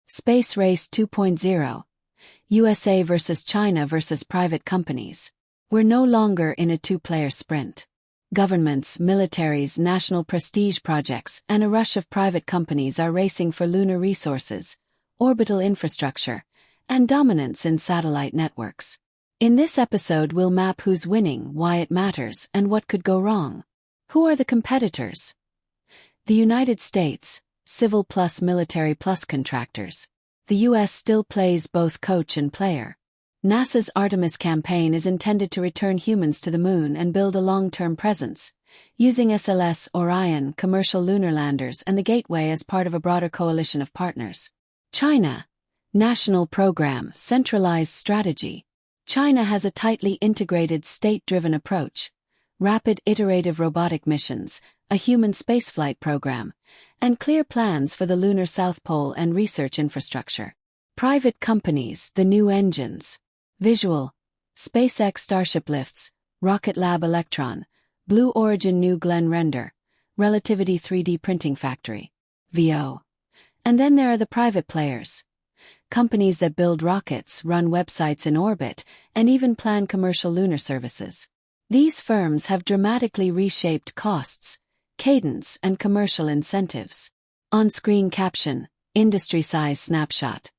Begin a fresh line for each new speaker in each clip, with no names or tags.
Space Race 2.0. USA versus China versus private companies. We're no longer in a two-player sprint. Governments, militaries, national prestige projects, and a rush of private companies are racing for lunar resources, orbital infrastructure, and dominance in satellite networks. In this episode, we'll map who's winning, why it matters, and what could go wrong. Who are the competitors? The United States, civil plus military plus contractors. The U.S. still plays both coach and player. NASA's Artemis campaign is intended to return humans to the moon and build a long-term presence, using SLS Orion commercial lunar landers and the Gateway as part of a broader coalition of partners. China. National program, centralized strategy. China has a tightly integrated state-driven approach, rapid iterative robotic missions, a human spaceflight program, and clear plans for the lunar South Pole and research infrastructure. Private companies, the new engines. Visual. SpaceX Starship lifts, Rocket Lab Electron, Blue Origin New Glenn Render, Relativity 3D Printing Factory. VO. And then there are the private players. Companies that build rockets, run websites in orbit, and even plan commercial lunar services. These firms have dramatically reshaped costs, cadence, and commercial incentives. On-screen caption, industry-size snapshot.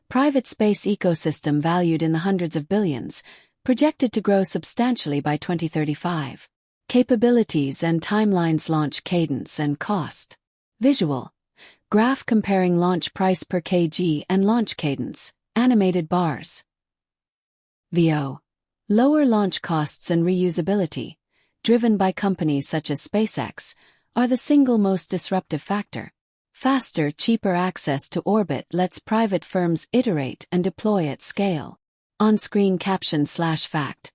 Private space ecosystem valued in the hundreds of billions, projected to grow substantially by 2035. Capabilities and timelines, launch cadence and cost. Visual. Graph comparing launch price per kg and launch cadence, animated bars. VO. Lower launch costs and reusability, driven by companies such as SpaceX, are the single most disruptive factor. Faster, cheaper access to orbit lets private firms iterate and deploy at scale. On-screen caption/fact.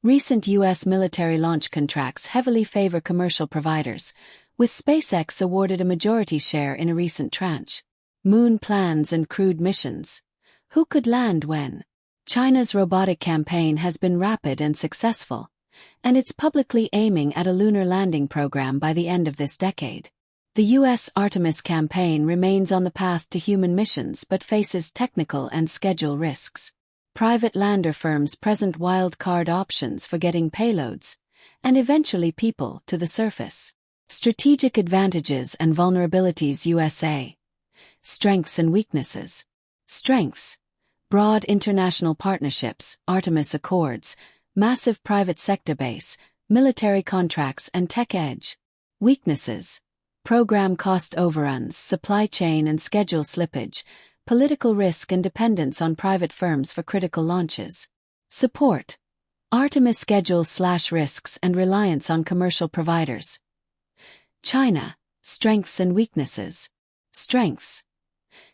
Recent U.S. military launch contracts heavily favor commercial providers, with SpaceX awarded a majority share in a recent tranche. Moon plans and crewed missions. Who could land when? China's robotic campaign has been rapid and successful, and it's publicly aiming at a lunar landing program by the end of this decade. The U.S. Artemis campaign remains on the path to human missions but faces technical and schedule risks. Private lander firms present wildcard options for getting payloads, and eventually people, to the surface. Strategic advantages and vulnerabilities. USA. Strengths and weaknesses. Strengths. Broad international partnerships, Artemis Accords, massive private sector base, military contracts and tech edge. Weaknesses. Program cost overruns, supply chain and schedule slippage, political risk and dependence on private firms for critical launches. Support. Artemis schedules/risks and reliance on commercial providers. China. Strengths and weaknesses. Strengths.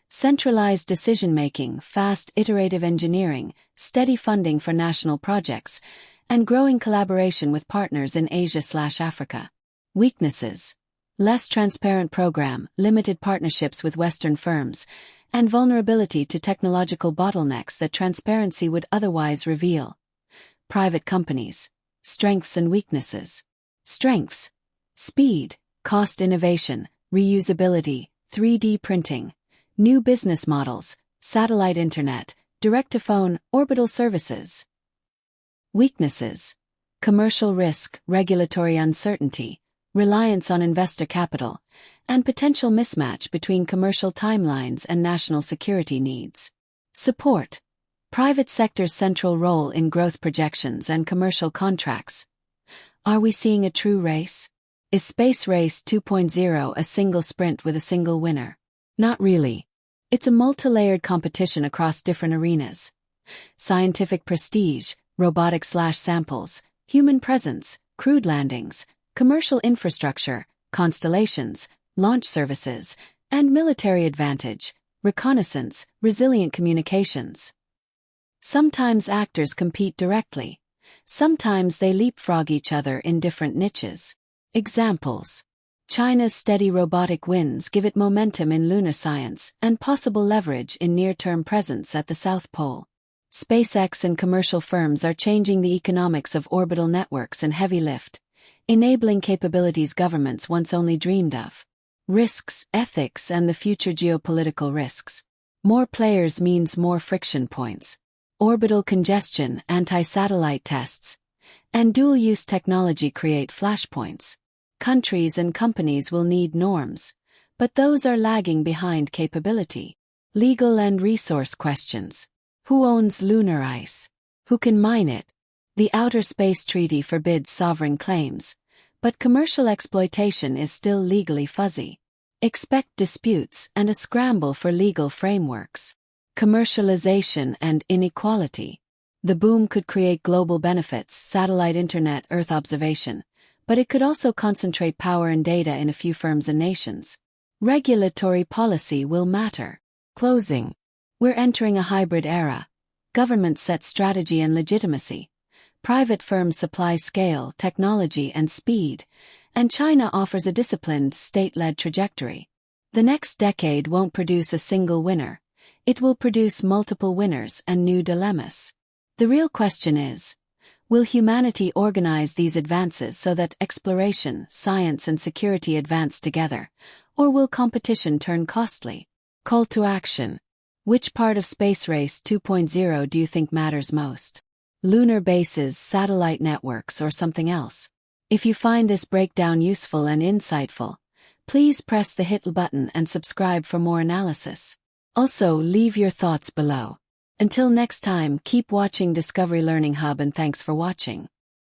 Centralized decision-making, fast iterative engineering, steady funding for national projects, and growing collaboration with partners in Asia/Africa. Weaknesses. Less transparent program, limited partnerships with Western firms, and vulnerability to technological bottlenecks that transparency would otherwise reveal. Private companies. Strengths and weaknesses. Strengths. Speed, cost innovation, reusability, 3D printing, new business models, satellite internet, direct-to-phone, orbital services. Weaknesses. Commercial risk, regulatory uncertainty, reliance on investor capital, and potential mismatch between commercial timelines and national security needs. Support. Private sector's central role in growth projections and commercial contracts. Are we seeing a true race? Is Space Race 2.0 a single sprint with a single winner? Not really. It's a multi-layered competition across different arenas. Scientific prestige, robotics/samples, human presence, crewed landings, commercial infrastructure, constellations, launch services, and military advantage, reconnaissance, resilient communications. Sometimes actors compete directly. Sometimes they leapfrog each other in different niches. Examples. China's steady robotic wins give it momentum in lunar science and possible leverage in near-term presence at the South Pole. SpaceX and commercial firms are changing the economics of orbital networks and heavy lift, enabling capabilities governments once only dreamed of. Risks, ethics, and the future geopolitical risks. More players means more friction points. Orbital congestion, anti-satellite tests, and dual-use technology create flashpoints. Countries and companies will need norms, but those are lagging behind capability. Legal and resource questions. Who owns lunar ice? Who can mine it? The Outer Space Treaty forbids sovereign claims, but commercial exploitation is still legally fuzzy. Expect disputes and a scramble for legal frameworks. Commercialization and inequality. The boom could create global benefits, satellite internet, Earth observation, but it could also concentrate power and data in a few firms and nations. Regulatory policy will matter. Closing. We're entering a hybrid era. Governments set strategy and legitimacy. Private firms supply scale, technology, and speed, and China offers a disciplined, state-led trajectory. The next decade won't produce a single winner. It will produce multiple winners and new dilemmas. The real question is, will humanity organize these advances so that exploration, science, and security advance together, or will competition turn costly? Call to action. Which part of Space Race 2.0 do you think matters most? Lunar bases, satellite networks, or something else? If you find this breakdown useful and insightful, please press the hit button and subscribe for more analysis. Also, leave your thoughts below. Until next time, keep watching Discovery Learning Hub and thanks for watching.